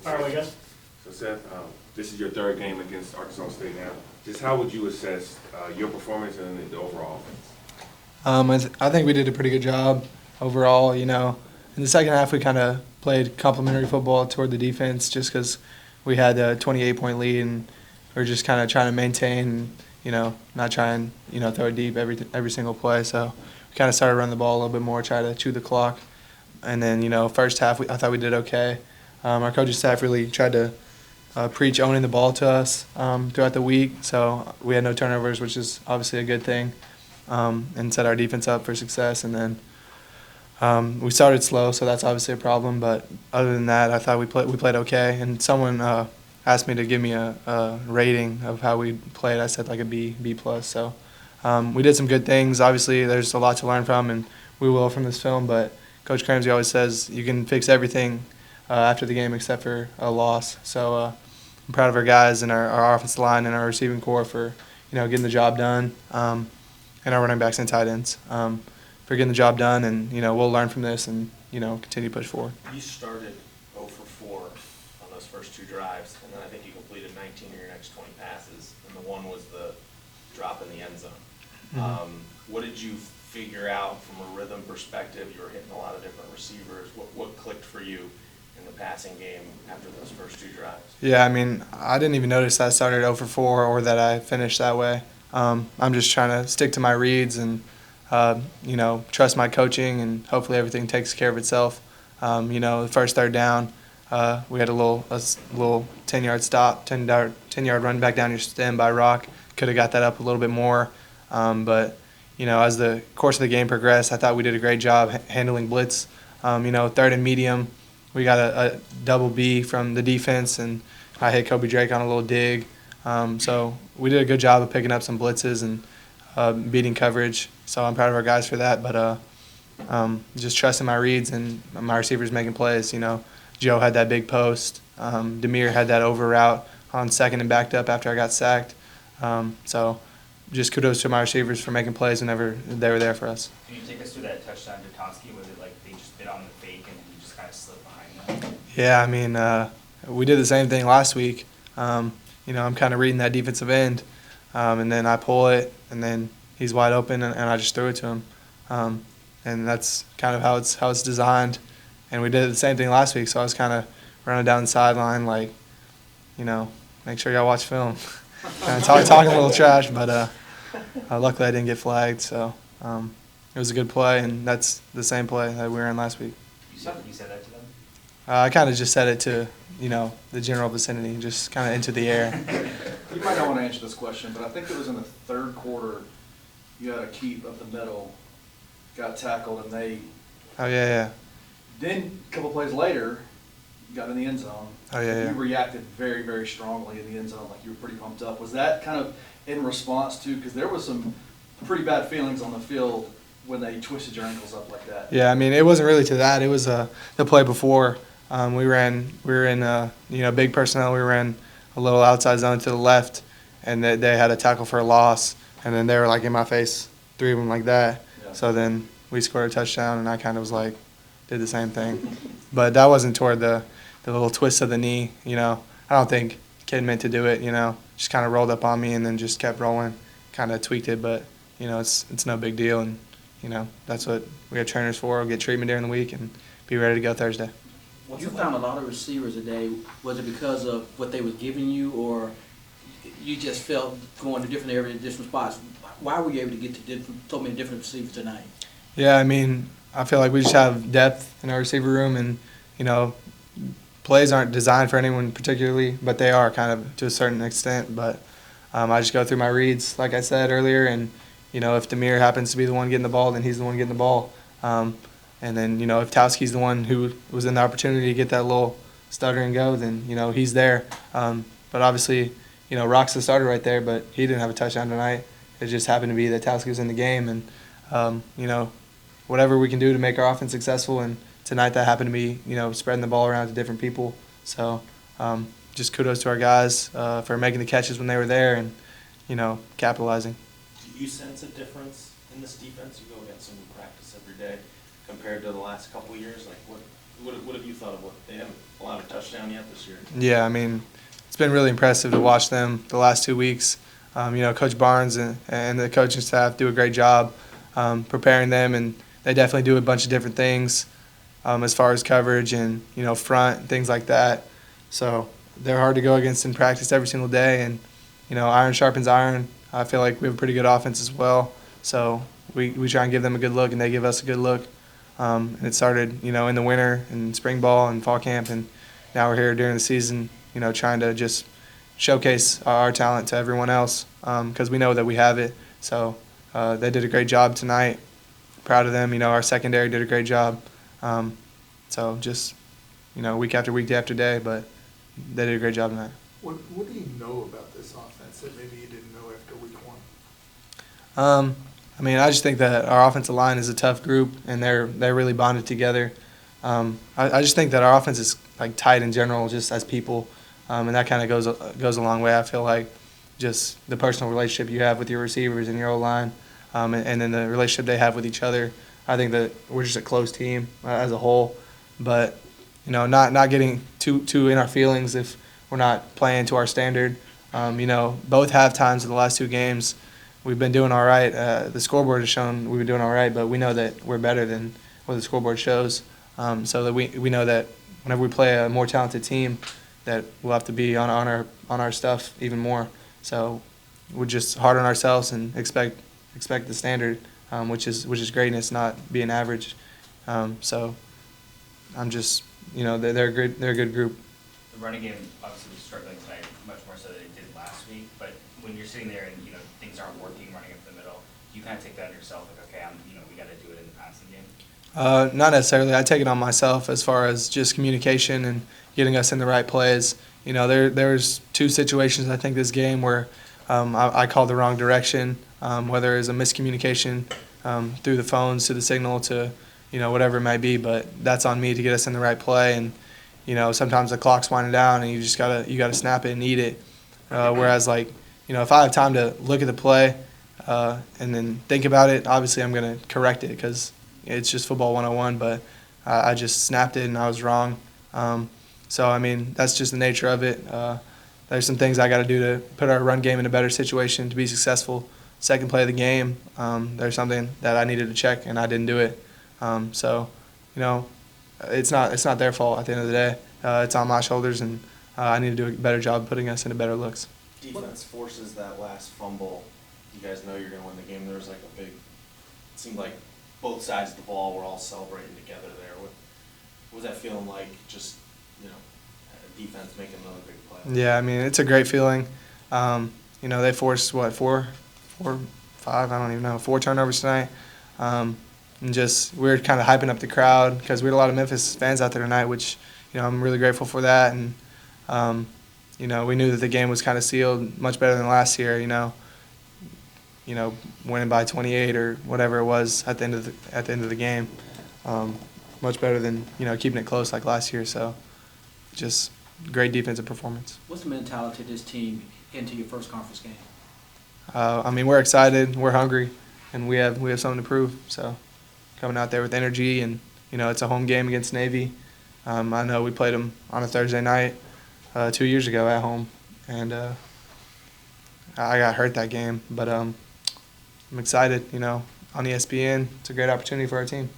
Fire away, guys. So Seth, this is your third game against Arkansas State now. Just how would you assess your performance and the overall offense? I think we did a pretty good job overall. In the second half we kind of played complementary football toward the defense just because we had a 28-point lead and we were just kind of trying to maintain, not try and throw it deep every single play. So we kind of started running the ball a little bit more, try to chew the clock. And then, first half I thought we did okay. Our coaching staff really tried to preach owning the ball to us throughout the week. So we had no turnovers, which is obviously a good thing, and set our defense up for success. And then we started slow, so that's obviously a problem. But other than that, I thought we played okay. And someone asked me to give me a rating of how we played. I said like a B+. So we did some good things. Obviously, there's a lot to learn from, and we will from this film. But Coach Cramsey always says you can fix everything after the game except for a loss. So I'm proud of our guys and our offensive line and our receiving core for getting the job done, and our running backs and tight ends for getting the job done. And we'll learn from this and continue to push forward. You started 0 for 4 on those first 2 drives, and then I think you completed 19 of your next 20 passes, and the one was the drop in the end zone. What did you figure out from a rhythm perspective? You were hitting a lot of different receivers. What clicked for you in the passing game after those first 2 drives? Yeah, I didn't even notice I started 0 for 4 or that I finished that way. I'm just trying to stick to my reads and, trust my coaching, and hopefully everything takes care of itself. The first third down, we had a little 10-yard stop, 10-yard run back down your stem by Rock. Could have got that up a little bit more. But, as the course of the game progressed, I thought we did a great job handling blitz. Third and medium, we got a double B from the defense, and I hit Kobe Drake on a little dig. So we did a good job of picking up some blitzes and beating coverage. So I'm proud of our guys for that. But just trusting my reads and my receivers making plays. Joe had that big post. Demir had that over route on second and backed up after I got sacked. So just kudos to my receivers for making plays whenever they were there for us. Can you take us through that touchdown to Toski? Was it like they just bit on the fake and you just kind of slipped behind them? Yeah, we did the same thing last week. I'm kind of reading that defensive end, and then I pull it, and then he's wide open, and I just threw it to him. And that's kind of how it's designed. And we did the same thing last week, so I was kind of running down the sideline like, make sure y'all watch film. Talking a little trash, but luckily I didn't get flagged. So it was a good play, and that's the same play that we were in last week. You said that to them? I kind of just said it to, the general vicinity, just kind of into the air. You might not want to answer this question, but I think it was in the third quarter you had a keep up the middle, got tackled, and they Oh, yeah. then a couple plays later got in the end zone. Oh, yeah. You reacted very, very strongly in the end zone, like you were pretty pumped up. Was that kind of in response to, because there was some pretty bad feelings on the field when they twisted your ankles up like that? Yeah, it wasn't really to that. It was the play before. We were in big personnel. We ran a little outside zone to the left, and they had a tackle for a loss, and then they were like in my face, 3 of them like that. Yeah. So then we scored a touchdown, and I kind of was like, did the same thing. But that wasn't toward the little twist of the knee. I don't think the kid meant to do it. Just kind of rolled up on me and then just kept rolling, kind of tweaked it. But it's no big deal, and that's what we have trainers for. We'll get treatment during the week and be ready to go Thursday. You found a lot of receivers today. Was it because of what they was giving you, or you just felt going to different areas, different spots? Why were you able to get to so many different receivers tonight? Yeah, I feel like we just have depth in our receiver room, and plays aren't designed for anyone particularly, but they are kind of to a certain extent. But I just go through my reads, like I said earlier, and if Demir happens to be the one getting the ball, then he's the one getting the ball. And then, if Tauski's the one who was in the opportunity to get that little stutter and go, then, he's there. But obviously, Rock's the starter right there, but he didn't have a touchdown tonight. It just happened to be that Tauski was in the game. And, whatever we can do to make our offense successful. And tonight that happened to be, spreading the ball around to different people. So just kudos to our guys for making the catches when they were there and, capitalizing. Do you sense a difference in this defense? You go against them in practice every day compared to the last couple of years. Like, what What have you thought of what, they haven't allowed a touchdown yet this year? Yeah, I mean, it's been really impressive to watch them the last 2 weeks. Coach Barnes and the coaching staff do a great job preparing them, and they definitely do a bunch of different things as far as coverage and, front and things like that. So they're hard to go against in practice every single day, and, iron sharpens iron. I feel like we have a pretty good offense as well. So we try and give them a good look, and they give us a good look. And it started, in the winter and spring ball and fall camp, and now we're here during the season, trying to just showcase our talent to everyone else because we know that we have it. So they did a great job tonight. Proud of them. Our secondary did a great job. So just, week after week, day after day, but they did a great job tonight. What do you know about this offense that maybe you didn't know after week 1? I just think that our offensive line is a tough group, and they're really bonded together. I just think that our offense is tight in general, just as people, and that kind of goes a long way. I feel like just the personal relationship you have with your receivers and your O-line, and then the relationship they have with each other. I think that we're just a close team as a whole, but not getting too in our feelings if we're not playing to our standard. Both half times of the last 2 games, we've been doing all right. The scoreboard has shown we've been doing all right, but we know that we're better than what the scoreboard shows. So that we know that whenever we play a more talented team, that we'll have to be on our stuff even more. So we're just hard on ourselves and expect the standard, which is greatness, not being average. So I'm just they're a good group. The running game obviously was struggling tonight, much more so than it did last week. But when you're sitting there and things aren't working, running up the middle, you kind of take that on yourself, like, okay, we got to do it in the passing game. Not necessarily. I take it on myself as far as just communication and getting us in the right plays. There's 2 situations I think this game where I called the wrong direction, whether it's a miscommunication through the phones to the signal to whatever it might be, but that's on me to get us in the right play. And sometimes the clock's winding down and you just gotta snap it and eat it. Whereas if I have time to look at the play and then think about it, obviously I'm gonna correct it because it's just football 101. But I just snapped it and I was wrong. So that's just the nature of it. There's some things I got to do to put our run game in a better situation to be successful. Second play of the game, there's something that I needed to check and I didn't do it. It's not their fault at the end of the day. It's on my shoulders, and I need to do a better job putting us into better looks. Defense forces that last fumble. You guys know you're going to win the game. There was it seemed like both sides of the ball were all celebrating together there. What was that feeling like, just, defense making another big play? Yeah, it's a great feeling. They forced, 4, 5, I don't even know, 4 turnovers tonight. And just we were kind of hyping up the crowd because we had a lot of Memphis fans out there tonight, which, I'm really grateful for that. And, we knew that the game was kind of sealed, much better than last year, winning by 28 or whatever it was at the end of the game. Much better than, keeping it close like last year. So just great defensive performance. What's the mentality of this team into your first conference game? We're excited, we're hungry, and we have something to prove. So coming out there with energy, and it's a home game against Navy. I know we played them on a Thursday night 2 years ago at home, and I got hurt that game. But I'm excited. On ESPN, it's a great opportunity for our team.